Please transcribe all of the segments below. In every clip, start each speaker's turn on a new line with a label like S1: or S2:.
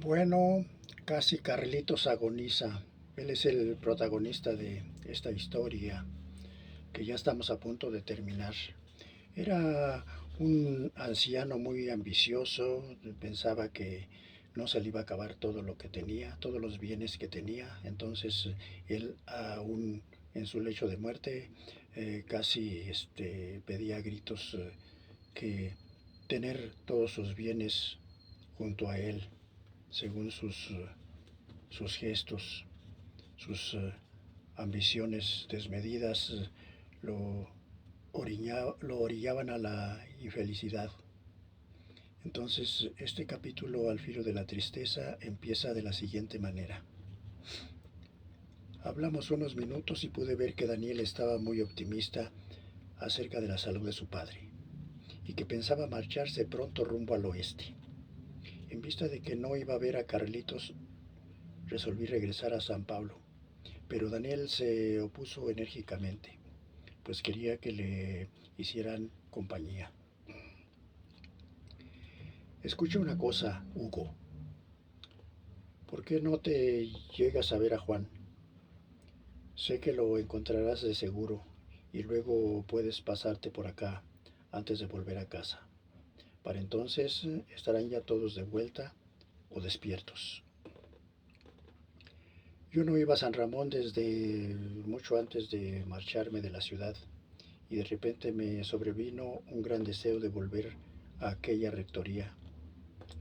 S1: Bueno, casi Carlitos agoniza. Él es el protagonista de esta historia que ya estamos a punto de terminar. Era un anciano muy ambicioso, pensaba que no se le iba a acabar todo lo que tenía, todos los bienes que tenía. Entonces él aún en su lecho de muerte casi pedía a gritos que tener todos sus bienes junto a él, según sus gestos, sus ambiciones desmedidas, lo, lo orillaban a la infelicidad. Entonces, este capítulo al filo de la tristeza empieza de la siguiente manera. Hablamos unos minutos y pude ver que Daniel estaba muy optimista acerca de la salud de su padre y que pensaba marcharse pronto rumbo al oeste. En vista de que no iba a ver a Carlitos, resolví regresar a San Pablo, pero Daniel se opuso enérgicamente, pues quería que le hicieran compañía. Escucha una cosa, Hugo. ¿Por qué no te llegas a ver a Juan? Sé que lo encontrarás de seguro y luego puedes pasarte por acá antes de volver a casa. Para entonces estarán ya todos de vuelta o despiertos. Yo no iba a San Ramón desde mucho antes de marcharme de la ciudad y de repente me sobrevino un gran deseo de volver a aquella rectoría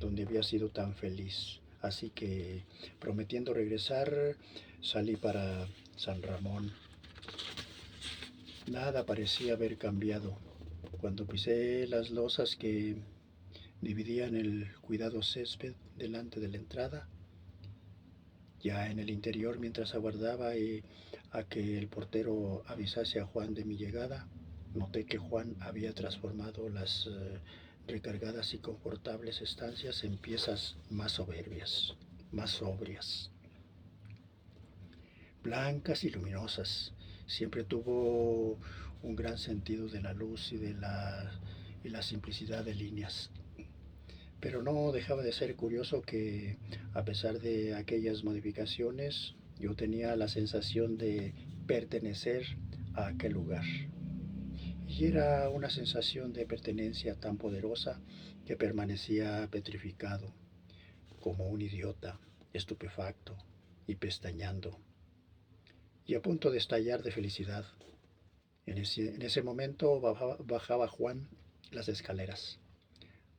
S1: donde había sido tan feliz. Así que, prometiendo regresar, salí para San Ramón. Nada parecía haber cambiado. Cuando pisé las losas que dividían el cuidado césped delante de la entrada, ya en el interior, mientras aguardaba a que el portero avisase a Juan de mi llegada, noté que Juan había transformado las recargadas y confortables estancias en piezas más soberbias, más sobrias, blancas y luminosas. Siempre tuvo un gran sentido de la luz y la simplicidad de líneas. Pero no dejaba de ser curioso que, a pesar de aquellas modificaciones, yo tenía la sensación de pertenecer a aquel lugar. Y era una sensación de pertenencia tan poderosa que permanecía petrificado, como un idiota, estupefacto y pestañando, y a punto de estallar de felicidad. En ese momento bajaba Juan las escaleras.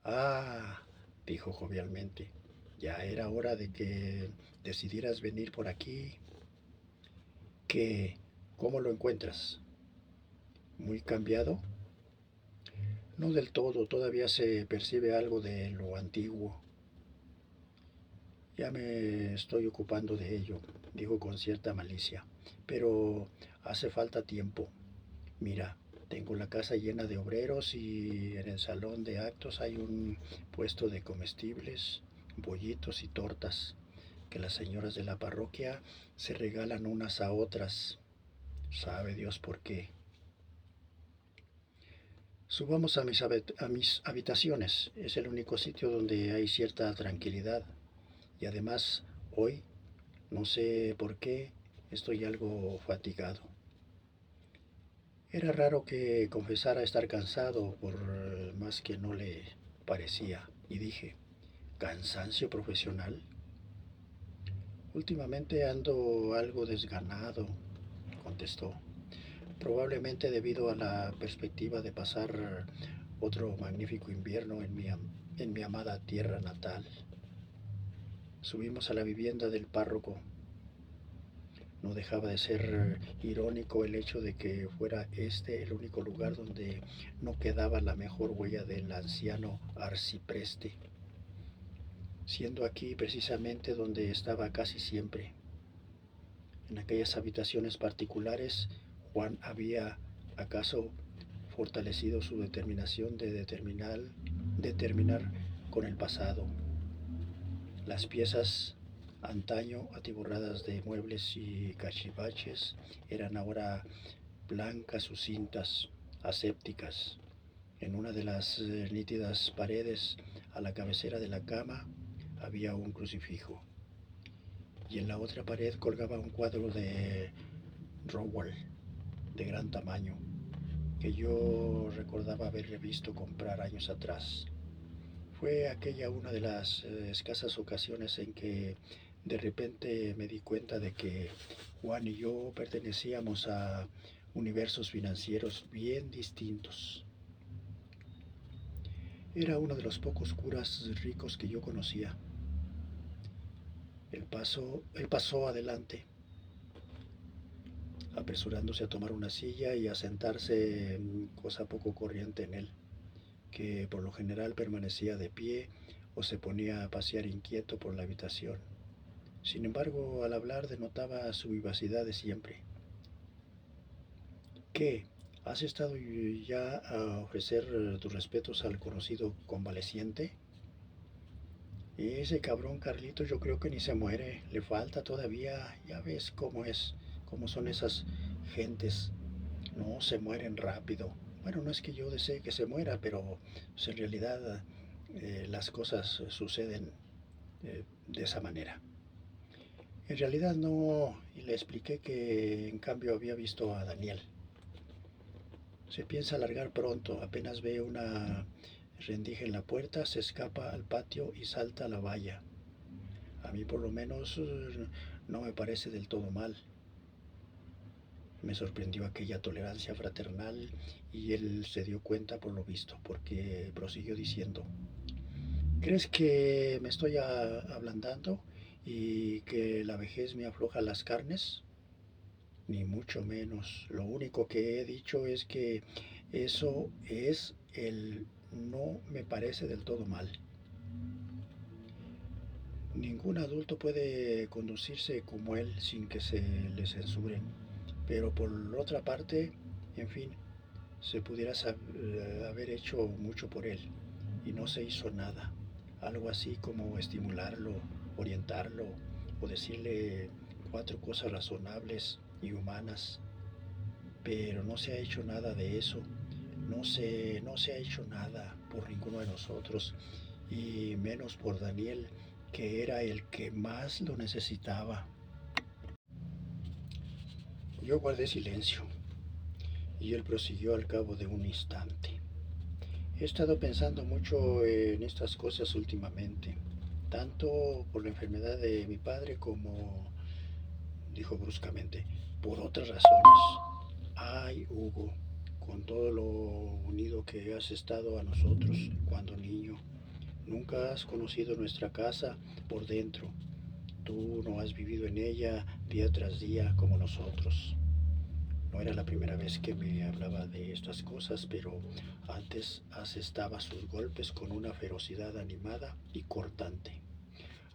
S1: Ah, dijo jovialmente, ya era hora de que decidieras venir por aquí. ¿Qué? ¿Cómo lo encuentras? ¿Muy cambiado? No del todo, todavía se percibe algo de lo antiguo. Ya me estoy ocupando de ello, dijo con cierta malicia, pero hace falta tiempo. Mira, tengo la casa llena de obreros y en el salón de actos hay un puesto de comestibles, bollitos y tortas que las señoras de la parroquia se regalan unas a otras. Sabe Dios por qué. Subamos a mis habitaciones. Es el único sitio donde hay cierta tranquilidad. Y además, hoy, no sé por qué, estoy algo fatigado. Era raro que confesara estar cansado, por más que no le parecía, y dije, ¿cansancio profesional? Últimamente ando algo desganado, contestó, probablemente debido a la perspectiva de pasar otro magnífico invierno en mi amada tierra natal. Subimos a la vivienda del párroco. No dejaba de ser irónico el hecho de que fuera este el único lugar donde no quedaba la mejor huella del anciano arcipreste, siendo aquí precisamente donde estaba casi siempre. En aquellas habitaciones particulares, Juan había acaso fortalecido su determinación de terminar con el pasado. Las piezas antaño atiborradas de muebles y cachivaches eran ahora blancas sucintas, asépticas. En una de las nítidas paredes a la cabecera de la cama había un crucifijo y en la otra pared colgaba un cuadro de Rowell de gran tamaño que yo recordaba haberle visto comprar años atrás. Fue aquella una de las escasas ocasiones en que de repente me di cuenta de que Juan y yo pertenecíamos a universos financieros bien distintos. Era uno de los pocos curas ricos que yo conocía. Él pasó adelante, apresurándose a tomar una silla y a sentarse, cosa poco corriente en él, que por lo general permanecía de pie o se ponía a pasear inquieto por la habitación. Sin embargo, al hablar denotaba su vivacidad de siempre. ¿Qué? ¿Has estado ya a ofrecer tus respetos al conocido convaleciente? Ese cabrón Carlitos yo creo que ni se muere, le falta todavía, ya ves cómo es, cómo son esas gentes, no se mueren rápido. Bueno, no es que yo desee que se muera, pero pues, en realidad las cosas suceden de esa manera. En realidad no, y le expliqué que en cambio había visto a Daniel. Se piensa largar pronto, apenas ve una rendija en la puerta, se escapa al patio y salta a la valla. A mí por lo menos no me parece del todo mal. Me sorprendió aquella tolerancia fraternal y él se dio cuenta por lo visto, porque prosiguió diciendo, ¿crees que me estoy ablandando y que la vejez me afloja las carnes? Ni mucho menos. Lo único que he dicho es que eso es el no me parece del todo mal. Ningún adulto puede conducirse como él sin que se le censuren. Pero por otra parte, en fin, se pudiera haber hecho mucho por él y no se hizo nada. Algo así como estimularlo, orientarlo o decirle cuatro cosas razonables y humanas. Pero no se ha hecho nada de eso. No se ha hecho nada por ninguno de nosotros y menos por Daniel, que era el que más lo necesitaba. Yo guardé silencio y él prosiguió al cabo de un instante. He estado pensando mucho en estas cosas últimamente, tanto por la enfermedad de mi padre como, dijo bruscamente, por otras razones. Ay, Hugo, con todo lo unido que has estado a nosotros cuando niño, nunca has conocido nuestra casa por dentro. Tú no has vivido en ella día tras día como nosotros. No era la primera vez que me hablaba de estas cosas, pero antes asestaba sus golpes con una ferocidad animada y cortante.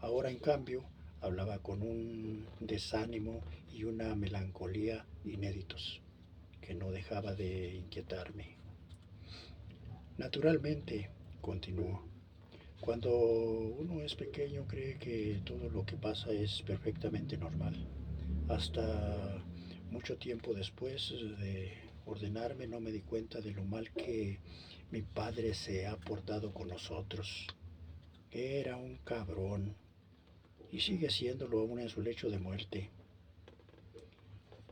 S1: Ahora, en cambio, hablaba con un desánimo y una melancolía inéditos, que no dejaba de inquietarme. Naturalmente, continuó, cuando uno es pequeño cree que todo lo que pasa es perfectamente normal. Hasta mucho tiempo después de ordenarme no me di cuenta de lo mal que mi padre se ha portado con nosotros. Era un cabrón y sigue siéndolo aún en su lecho de muerte.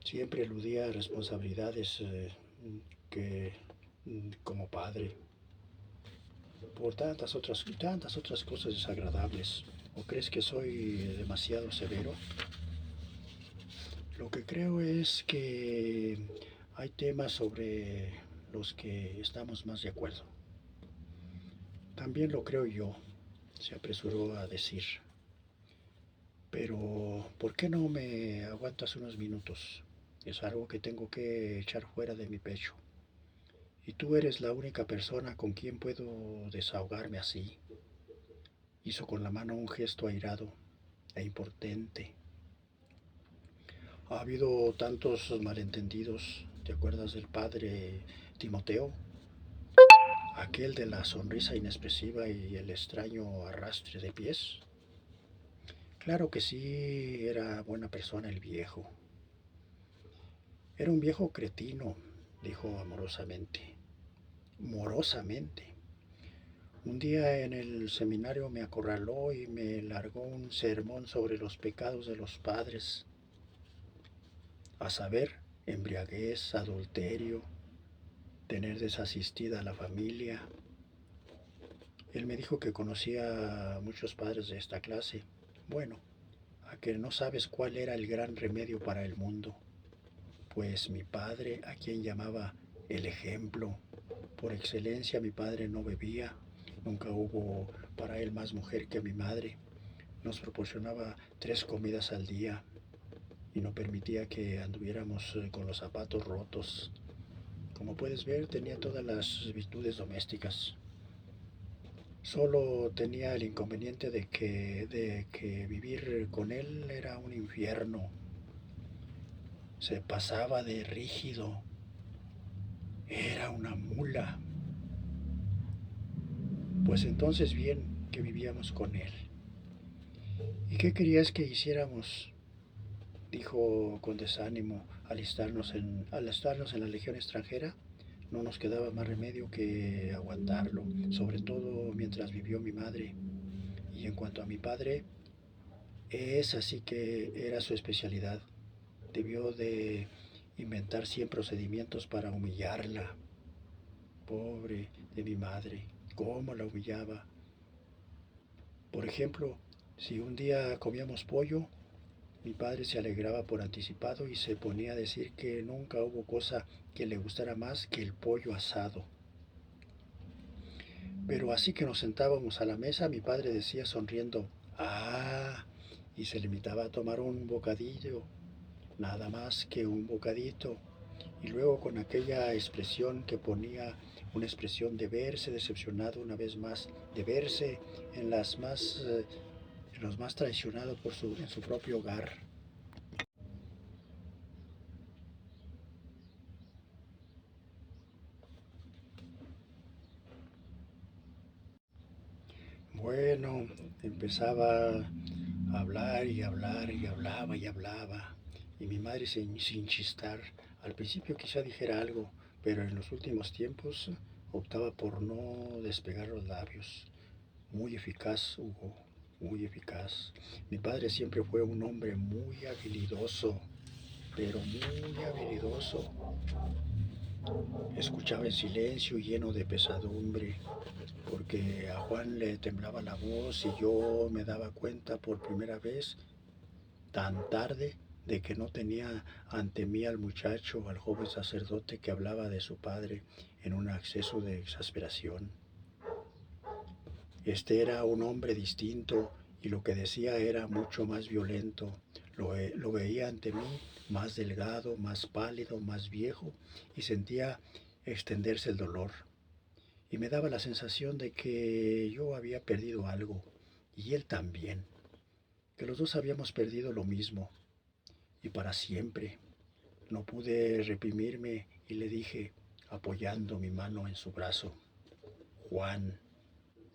S1: Siempre eludía responsabilidades que como padre por tantas otras cosas desagradables. ¿O crees que soy demasiado severo? Lo que creo es que hay temas sobre los que estamos más de acuerdo. También lo creo yo, se apresuró a decir. Pero, ¿por qué no me aguantas unos minutos? Es algo que tengo que echar fuera de mi pecho. Y tú eres la única persona con quien puedo desahogarme así. Hizo con la mano un gesto airado e impotente. Ha habido tantos malentendidos. ¿Te acuerdas del padre Timoteo? Aquel de la sonrisa inexpresiva y el extraño arrastre de pies. Claro que sí, era buena persona el viejo. Era un viejo cretino, dijo amorosamente. Morosamente. Un día en el seminario me acorraló y me largó un sermón sobre los pecados de los padres, a saber, embriaguez, adulterio, tener desasistida a la familia. Él me dijo que conocía a muchos padres de esta clase. Bueno, a que no sabes cuál era el gran remedio para el mundo. Pues mi padre, a quien llamaba el ejemplo, por excelencia mi padre no bebía, nunca hubo para él más mujer que mi madre, nos proporcionaba 3 comidas al día y no permitía que anduviéramos con los zapatos rotos. Como puedes ver, tenía todas las virtudes domésticas. Solo tenía el inconveniente de que vivir con él era un infierno. Se pasaba de rígido. Era una mula. Pues entonces bien que vivíamos con él. ¿Y qué querías que hiciéramos? Dijo con desánimo, alistarnos en la legión extranjera. No nos quedaba más remedio que aguantarlo, sobre todo mientras vivió mi madre. Y en cuanto a mi padre, es así que era su especialidad. Debió de inventar 100 procedimientos para humillarla. Pobre de mi madre, cómo la humillaba. Por ejemplo, si un día comíamos pollo, mi padre se alegraba por anticipado y se ponía a decir que nunca hubo cosa que le gustara más que el pollo asado. Pero así que nos sentábamos a la mesa, mi padre decía sonriendo, ¡ah! Y se limitaba a tomar un bocadillo, nada más que un bocadito. Y luego con aquella expresión que ponía, una expresión de verse decepcionado una vez más, de verse en los más traicionados en su propio hogar. Bueno, empezaba a hablar y hablar y hablaba y hablaba. Y mi madre sin chistar. Al principio quizá dijera algo, pero en los últimos tiempos optaba por no despegar los labios. Muy eficaz, Hugo, muy eficaz. Mi padre siempre fue un hombre muy habilidoso, pero muy habilidoso. Escuchaba en silencio lleno de pesadumbre, porque a Juan le temblaba la voz y yo me daba cuenta por primera vez tan tarde de que no tenía ante mí al muchacho, al joven sacerdote que hablaba de su padre en un acceso de exasperación. Este era un hombre distinto y lo que decía era mucho más violento. Lo veía ante mí más delgado, más pálido, más viejo y sentía extenderse el dolor. Y me daba la sensación de que yo había perdido algo y él también, que los dos habíamos perdido lo mismo y para siempre. No pude reprimirme y le dije, apoyando mi mano en su brazo, Juan,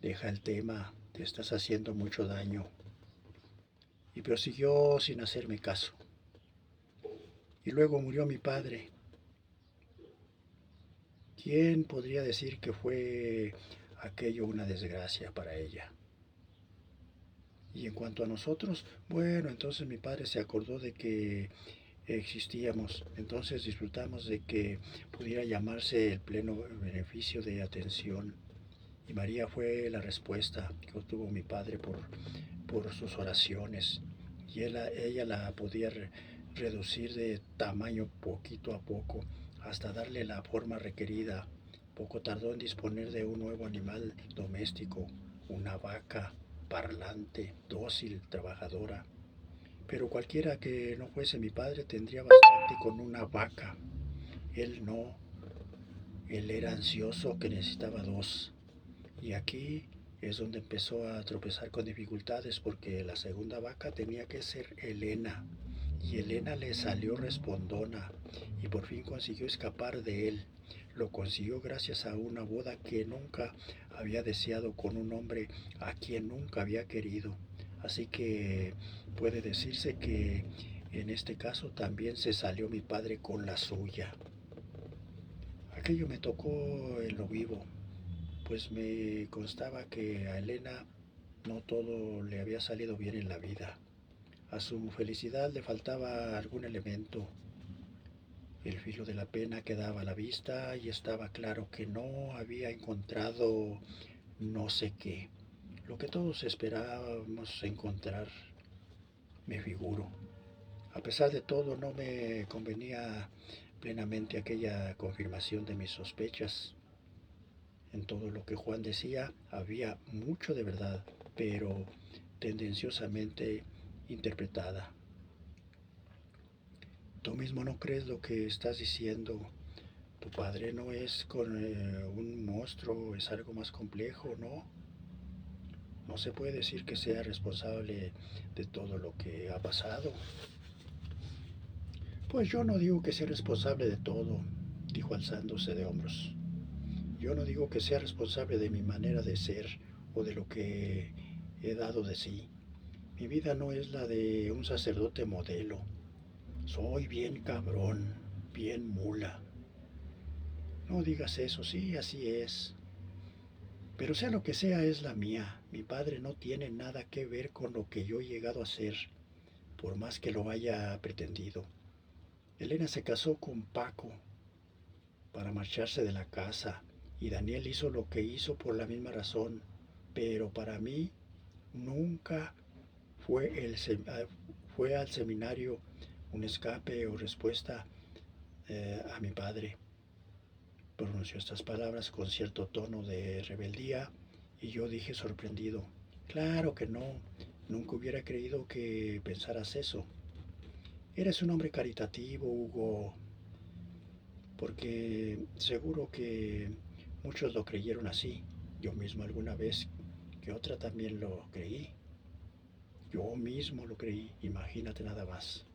S1: deja el tema, te estás haciendo mucho daño. Y prosiguió sin hacerme caso. Y luego murió mi padre. ¿Quién podría decir que fue aquello una desgracia para ella? Y en cuanto a nosotros, bueno, entonces mi padre se acordó de que existíamos, entonces disfrutamos de que pudiera llamarse el pleno beneficio de atención. Y María fue la respuesta que obtuvo mi padre por sus oraciones. Y ella la podía reducir de tamaño poquito a poco, hasta darle la forma requerida. Poco tardó en disponer de un nuevo animal doméstico, una vaca parlante, dócil, trabajadora. Pero cualquiera que no fuese mi padre tendría bastante con una vaca. Él no, él era ansioso que necesitaba dos. Y aquí es donde empezó a tropezar con dificultades porque la segunda vaca tenía que ser Elena. Y Elena le salió respondona y por fin consiguió escapar de él. Lo consiguió gracias a una boda que nunca había deseado con un hombre a quien nunca había querido. Así que puede decirse que en este caso también se salió mi padre con la suya. Aquello me tocó en lo vivo, pues me constaba que a Elena no todo le había salido bien en la vida. A su felicidad le faltaba algún elemento. El filo de la pena quedaba a la vista y estaba claro que no había encontrado no sé qué, lo que todos esperábamos encontrar, me figuro. A pesar de todo, no me convenía plenamente aquella confirmación de mis sospechas. En todo lo que Juan decía había mucho de verdad, pero tendenciosamente interpretada. Tú mismo no crees lo que estás diciendo. Tu padre no es con un monstruo, es algo más complejo, ¿no? No se puede decir que sea responsable de todo lo que ha pasado. Pues yo no digo que sea responsable de todo, dijo alzándose de hombros. Yo no digo que sea responsable de mi manera de ser o de lo que he dado de sí. Mi vida no es la de un sacerdote modelo. Soy bien cabrón, bien mula. No digas eso, sí, así es. Pero sea lo que sea, es la mía. Mi padre no tiene nada que ver con lo que yo he llegado a ser, por más que lo haya pretendido. Elena se casó con Paco para marcharse de la casa y Daniel hizo lo que hizo por la misma razón, pero para mí nunca fue, fue al seminario un escape o respuesta a mi padre. Pronunció estas palabras con cierto tono de rebeldía y yo dije sorprendido, claro que no, nunca hubiera creído que pensaras eso. Eres un hombre caritativo, Hugo, porque seguro que muchos lo creyeron así. Yo mismo alguna vez que otra también lo creí. Yo mismo lo creí, imagínate nada más.